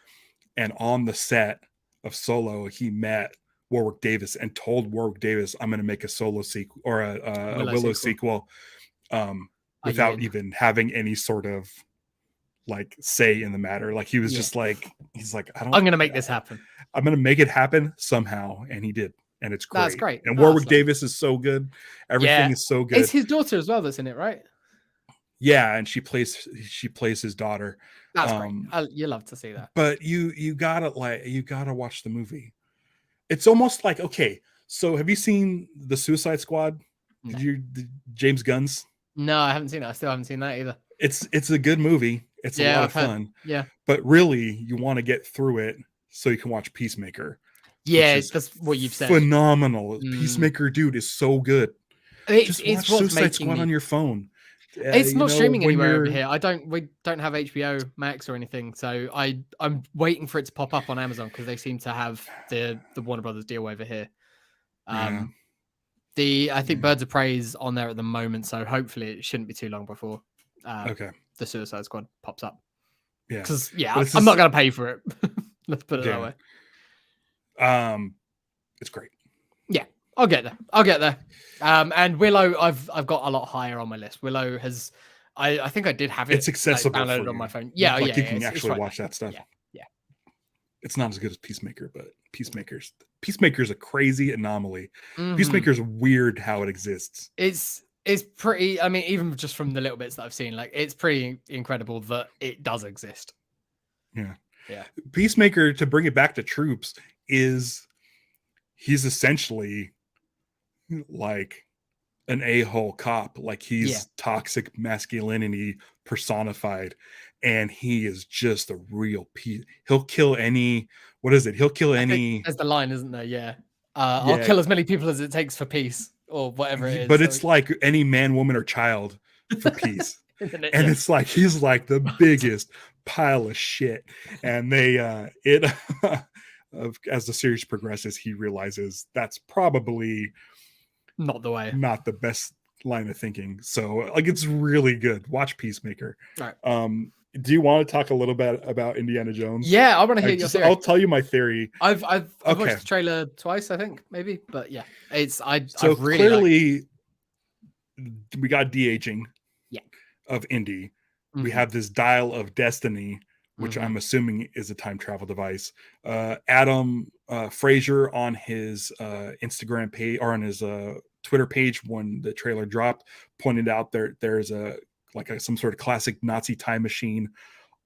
and on the set of Solo, he met Warwick Davis and told Warwick Davis, I'm going to make a Solo sequel or a Willow sequel without even having any sort of like say in the matter. Like he was just like, I'm going to make this happen. I'm going to make it happen somehow. And he did. And it's great. That's great. And Warwick Davis is so good. Everything is so good. It's his daughter as well that's in it, right? Yeah, and she plays his daughter. That's great. You love to see that. But you gotta watch the movie. It's almost like, okay, so have you seen the Suicide Squad? No. James Gunn's? No, I haven't seen it. I still haven't seen that either. It's a good movie. It's a lot of fun. Yeah. But really, you want to get through it so you can watch Peacemaker. Yeah, that's what you've said. Phenomenal. Peacemaker, dude, is so good. Just watch Suicide Squad on your phone. It's not streaming anywhere over here. We don't have HBO Max or anything, so I'm waiting for it to pop up on Amazon because they seem to have the Warner Brothers deal over here. I think Birds of Prey is on there at the moment, so hopefully it shouldn't be too long before the Suicide Squad pops up. Yeah, because I'm not gonna pay for it. Let's put it that way. It's great. Yeah, I'll get there. And Willow, I've got a lot higher on my list. Willow has, I think I did have it. It's accessible downloaded on my phone. Yeah, you can actually watch that stuff. Yeah. It's not as good as Peacemaker, but Peacemaker's a crazy anomaly. Peacemaker's weird how it exists. It's pretty. I mean, even just from the little bits that I've seen, like it's pretty incredible that it does exist. Yeah. Yeah. Peacemaker, to bring it back to troops, he's essentially like an a-hole cop. Like he's toxic masculinity personified, and he is just a real piece. He'll kill any. What is it? He'll kill any. There's the line, isn't there? Yeah. I'll kill as many people as it takes for peace, or whatever it is. But it's like any man, woman, or child for peace. And it's like he's like the biggest pile of shit. And they as the series progresses, he realizes that's probably not the way, not the best line of thinking. So like it's really good. Watch Peacemaker. All right. Do you want to talk a little bit about Indiana Jones? Yeah, I want to hear your theory. I'll tell you my theory. I've watched the trailer twice, I think, maybe, but yeah, so really clearly we got de-aging of Indy. We have this dial of destiny, which I'm assuming is a time travel device. Adam Fraser on his Instagram page or on his Twitter page when the trailer dropped pointed out there's some sort of classic Nazi time machine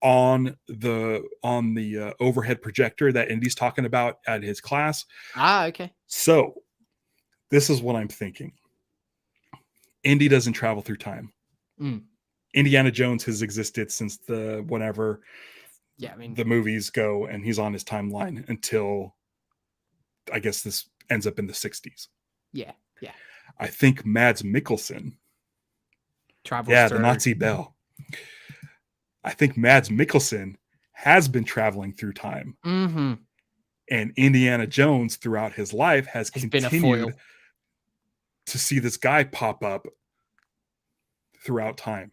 on the overhead projector that Indy's talking about at his class. Okay. So this is what I'm thinking. Indy doesn't travel through time. Indiana Jones has existed since the movies go, and he's on his timeline until I guess this ends up in the 60s. Yeah. I think Mads Mikkelsen travels the Nazi Bell. I think Mads Mikkelsen has been traveling through time. And Indiana Jones throughout his life has continued been a foil to see this guy pop up throughout time.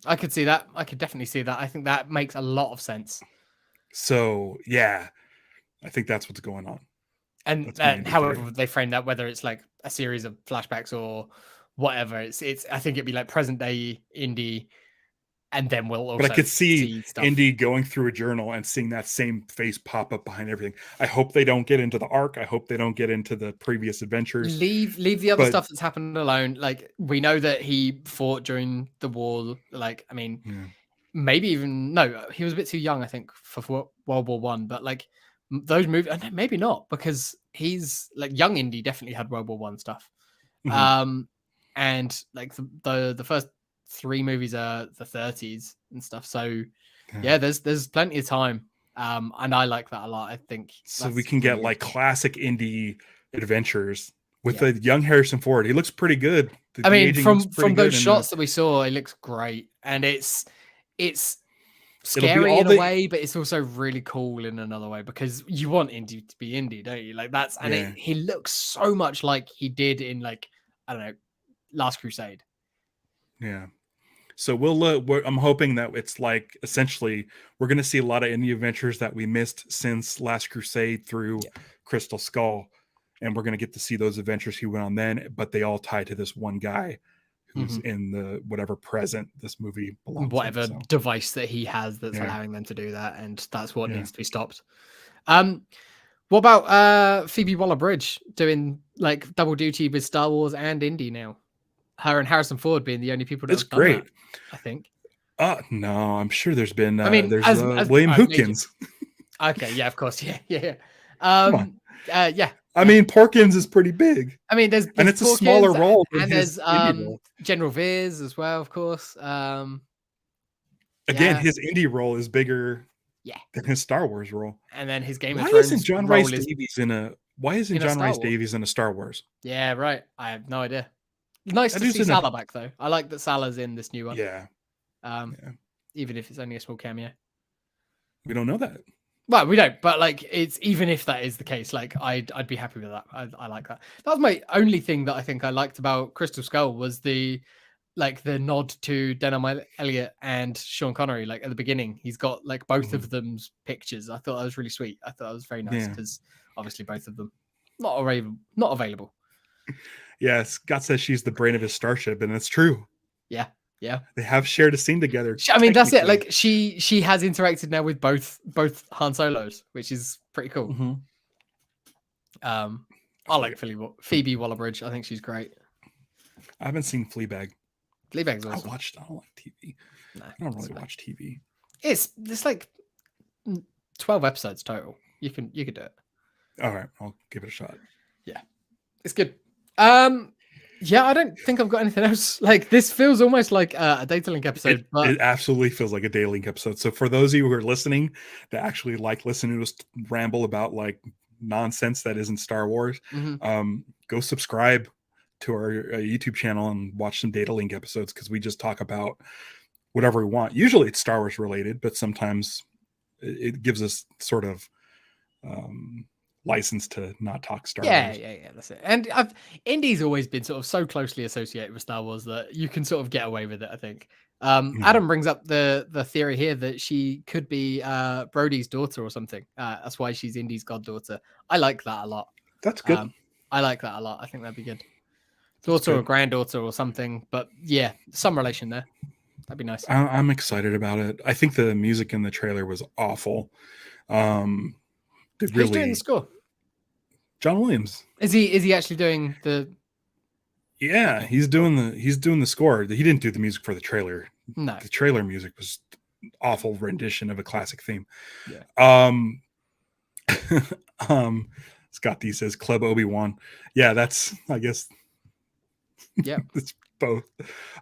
I could see that. I could definitely see that. I think that makes a lot of sense. So yeah, I think that's what's going on. And however they frame that, whether it's like a series of flashbacks or whatever, it's I think it'd be like present day Indy, and then we'll also. But I could see Indy going through a journal and seeing that same face pop up behind everything. I hope they don't get into the arc. I hope they don't get into the previous adventures. Leave the other stuff that's happened alone. Like we know that he fought during the war. Like I mean, maybe even he was a bit too young, I think, for World War One. But like those movies, maybe not, because he's like young Indy definitely had World War One stuff. And like the first 3 movies are the 30s and stuff, so there's plenty of time, and I like that a lot. I think so we can get like classic Indy adventures with a young Harrison Ford. He looks pretty good. I mean, from those shots that we saw, it looks great, and it's scary in a way, but it's also really cool in another way, because you want Indy to be Indy, don't you? Like that's he looks so much like he did in like I don't know, Last Crusade. Yeah. So I'm hoping that it's like essentially we're going to see a lot of Indy adventures that we missed since Last Crusade through Crystal Skull, and we're going to get to see those adventures he went on then, but they all tie to this one guy who's in the whatever present this movie belongs whatever to, device that he has that's allowing them to do that, and that's what needs to be stopped. What about Phoebe Waller-Bridge doing like double duty with Star Wars and Indy now? Her and Harrison Ford being the only people that have done great. That, I think. No, I'm sure there's been. there's William Hookins. Okay, yeah, of course, yeah. Yeah. I mean, Porkins is pretty big. I mean, there's and it's Porkins, a smaller role. And there's General Veers as well, of course. Again, his indie role is bigger than his Star Wars role. And then his Game of Why Thrones isn't John role Rhys Davies in a Star Wars? Yeah, right. I have no idea. Nice to see Salah back though. I like that Salah's in this new one. Yeah. Even if it's only a small cameo. We don't know that. Well, we don't, but like it's even if that is the case, like I'd be happy with that. I like that. That was my only thing that I think I liked about Crystal Skull was the nod to Denham Elliott and Sean Connery. Like at the beginning, he's got like both of them's pictures. I thought that was really sweet. I thought that was very nice because obviously both of them not available. Yeah, Scott says she's the brain of his starship, and it's true. Yeah. They have shared a scene together. I mean, that's it. Like she has interacted now with both Han Solos, which is pretty cool. Mm-hmm. I like Phoebe Waller-Bridge. I think she's great. I haven't seen Fleabag. Fleabag's awesome. I don't like TV. No, I don't really watch TV. It's like 12 episodes total. You can do it. All right, I'll give it a shot. Yeah, it's good. Yeah, I don't think I've got anything else. Like this feels almost like a Data Link episode. It absolutely feels like a Data Link episode. So for those of you who are listening that actually like listening to us ramble about like nonsense that isn't Star Wars, go subscribe to our YouTube channel and watch some Data Link episodes because we just talk about whatever we want. Usually it's Star Wars related, but sometimes it gives us sort of license to not talk Star Wars. Yeah, that's it. And Indy's always been sort of so closely associated with Star Wars that you can sort of get away with it, I think. Adam brings up the theory here that she could be Brody's daughter or something. That's why she's Indy's goddaughter. I like that a lot. That's good. I like that a lot. I think that'd be good. Daughter or granddaughter or something. But yeah, some relation there. That'd be nice. I'm excited about it. I think the music in the trailer was awful. Who's doing the score? John Williams. Is he actually doing the? Yeah, he's doing the score. He didn't do the music for the trailer. No, the trailer music was awful rendition of a classic theme. Yeah. Scott D says Club Obi-Wan. Yeah, that's I guess. Yeah, it's both.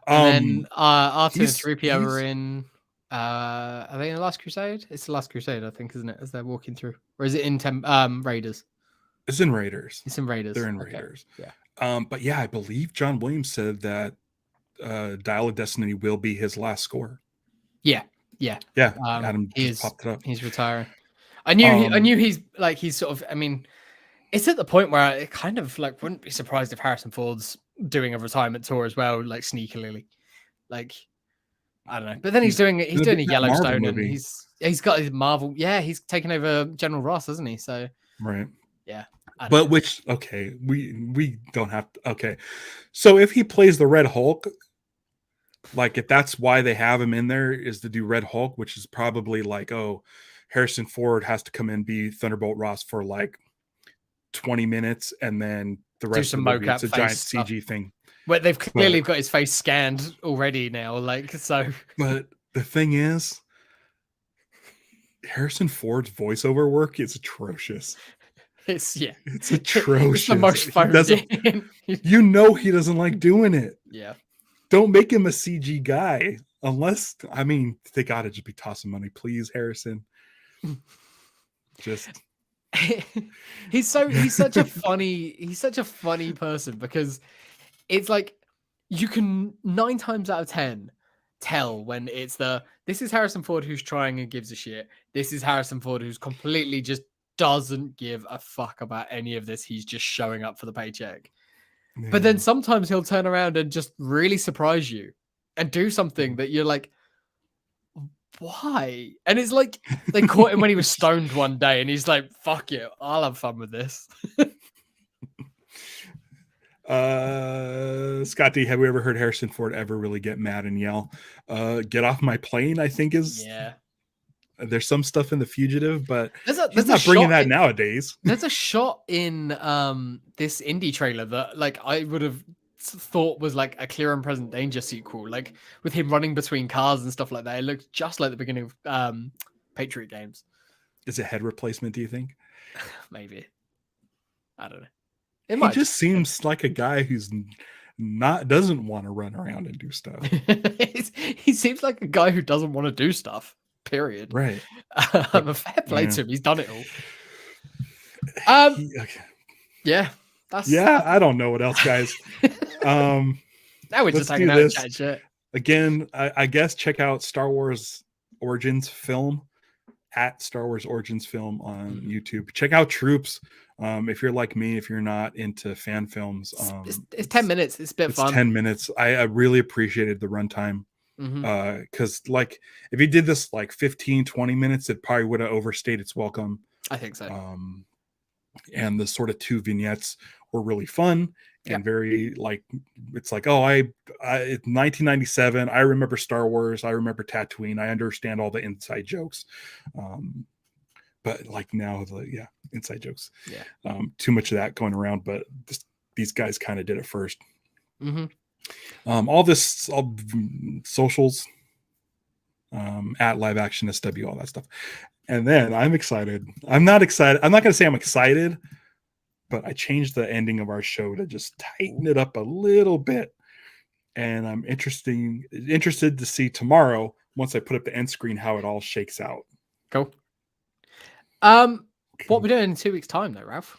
And then R2 and 3PO are in. Are they in the Last Crusade? It's the Last Crusade, I think, isn't it? As they're walking through, or is it in Raiders? It's in Raiders. It's in Raiders. They're in Raiders. Yeah. But yeah, I believe John Williams said that Dial of Destiny will be his last score. Yeah. Adam just popped it up. He's retiring. I knew he's sort of. I mean, it's at the point where I kind of like wouldn't be surprised if Harrison Ford's doing a retirement tour as well, like sneakily, like. I don't know, but then he's doing a Yellowstone, and he's got his Marvel. Yeah, he's taken over General Ross, hasn't he? So right, yeah. But which we don't have to. Okay, so if he plays the Red Hulk, like if that's why they have him in there is to do Red Hulk, which is probably like Harrison Ford has to come in be Thunderbolt Ross for like 20 minutes, and then the rest of the movie it's a giant CG thing. Well, they've clearly got his face scanned already now, like so. But the thing is, Harrison Ford's voiceover work is atrocious. It's atrocious. It's the most phony. You know he doesn't like doing it. Yeah. Don't make him a CG guy unless they gotta just be tossing money, please, Harrison. Just he's such a funny person because it's like you can 9 times out of 10 tell when it's this is Harrison Ford who's trying and gives a shit. This is Harrison Ford who's completely just doesn't give a fuck about any of this. He's just showing up for the paycheck. Yeah. But then sometimes he'll turn around and just really surprise you and do something that you're like, why? And it's like they caught him when he was stoned one day and he's like, fuck it, I'll have fun with this. Scott D, have we ever heard Harrison Ford ever really get mad and yell? Get off my plane, I think is. Yeah. There's some stuff in The Fugitive, but he's not bringing that nowadays. There's a shot in this Indy trailer that like I would have thought was like a Clear and Present Danger sequel, like with him running between cars and stuff like that. It looked just like the beginning of Patriot Games. Is it head replacement, do you think? Maybe. I don't know. He just seems like a guy who's doesn't want to run around and do stuff. He seems like a guy who doesn't want to do stuff. period. Right. A fair play to him. He's done it all. Okay. Yeah. I don't know what else, guys. Now we're just hanging out and chatting shit. Again, I guess check out Star Wars Origins Film at Star Wars Origins Film on YouTube. Check out Troops. If you're like me, if you're not into fan films, it's 10 minutes. It's a bit fun. 10 minutes. I really appreciated the runtime. Because like if you did this like 15-20 minutes, it probably would have overstayed its welcome. I think so. And the sort of 2 vignettes were really fun and very like, it's like, oh, it's 1997. I remember Star Wars. I remember Tatooine. I understand all the inside jokes. But like now, inside jokes. Yeah. Too much of that going around, but these guys kind of did it first. All socials, at Live Action SW, all that stuff. And then I'm excited. I'm not excited. I'm not going to say I'm excited, but I changed the ending of our show to just tighten it up a little bit. And I'm interested to see tomorrow, once I put up the end screen, how it all shakes out. Cool. What we're doing in 2 weeks' time, though, Ralph?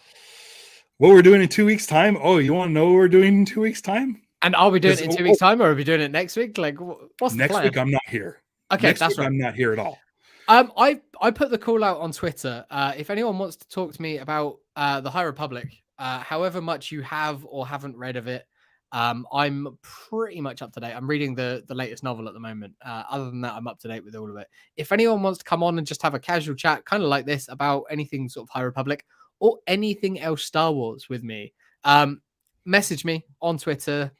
What we're doing in 2 weeks' time? Oh, you want to know what we're doing in 2 weeks' time? And are we doing it in 2 weeks' time, or are we doing it next week? Like, what's the next plan? week? I'm not here. Okay, next that's week, right. I'm not here at all. I put the call out on Twitter. If anyone wants to talk to me about the High Republic, however much you have or haven't read of it, I'm pretty much up to date. I'm reading the latest novel at the moment. Other than that, I'm up to date with all of it. If anyone wants to come on and just have a casual chat, kind of like this, about anything sort of High Republic or anything else Star Wars with me, message me on Twitter.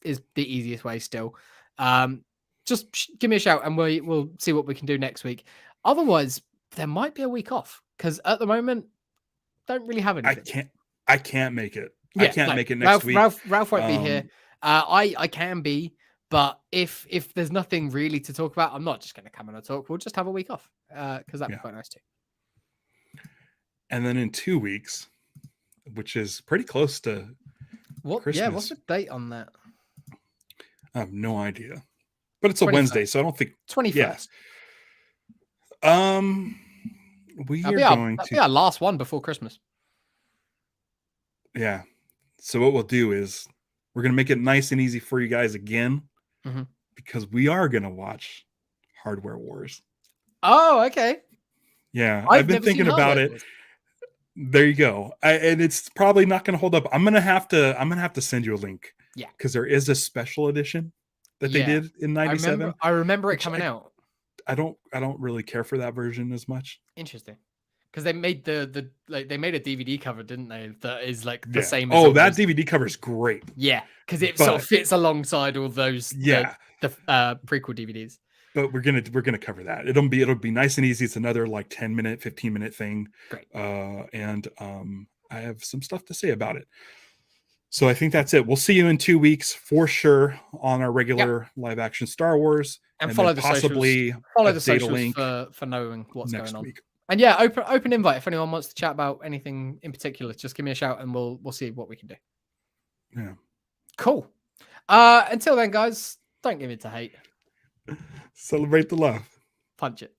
Is the easiest way still. Just give me a shout and we'll see what we can do next week. Otherwise, there might be a week off because at the moment, don't really have anything. I can't make it. Yeah, I can't make it next week. Ralph won't be here. I can be, but if there's nothing really to talk about, I'm not just going to come on and talk. We'll just have a week off because that'd be quite nice too. And then in 2 weeks, which is pretty close to Christmas. Yeah, what's the date on that? I have no idea. But it's a 21st. Wednesday, so I don't think 21st. Yeah. That'll be our last one before Christmas. Yeah. So what we'll do is we're gonna make it nice and easy for you guys again, because we are gonna watch Hardware Wars. Oh, okay. Yeah, I've been thinking about it. There you go. And it's probably not gonna hold up. I'm gonna have to send you a link. Yeah, because there is a special edition that they did in 97. I remember it coming out. I don't really care for that version as much. Interesting. Because they made they made a DVD cover, didn't they? That is like the same. Oh, that DVD cover is great. Yeah, because it sort of fits alongside all those. The prequel DVDs. But we're gonna cover that. It'll be nice and easy. It's another like 10-minute, 15-minute thing. Great. And I have some stuff to say about it. So I think that's it. We'll see you in 2 weeks for sure on our regular live action Star Wars, and follow the possibly socials. Follow the socials for knowing what's going on. Week. And yeah, open invite if anyone wants to chat about anything in particular. Just give me a shout and we'll see what we can do. Yeah. Cool. Until then, guys, don't give it to hate. Celebrate the love. Punch it.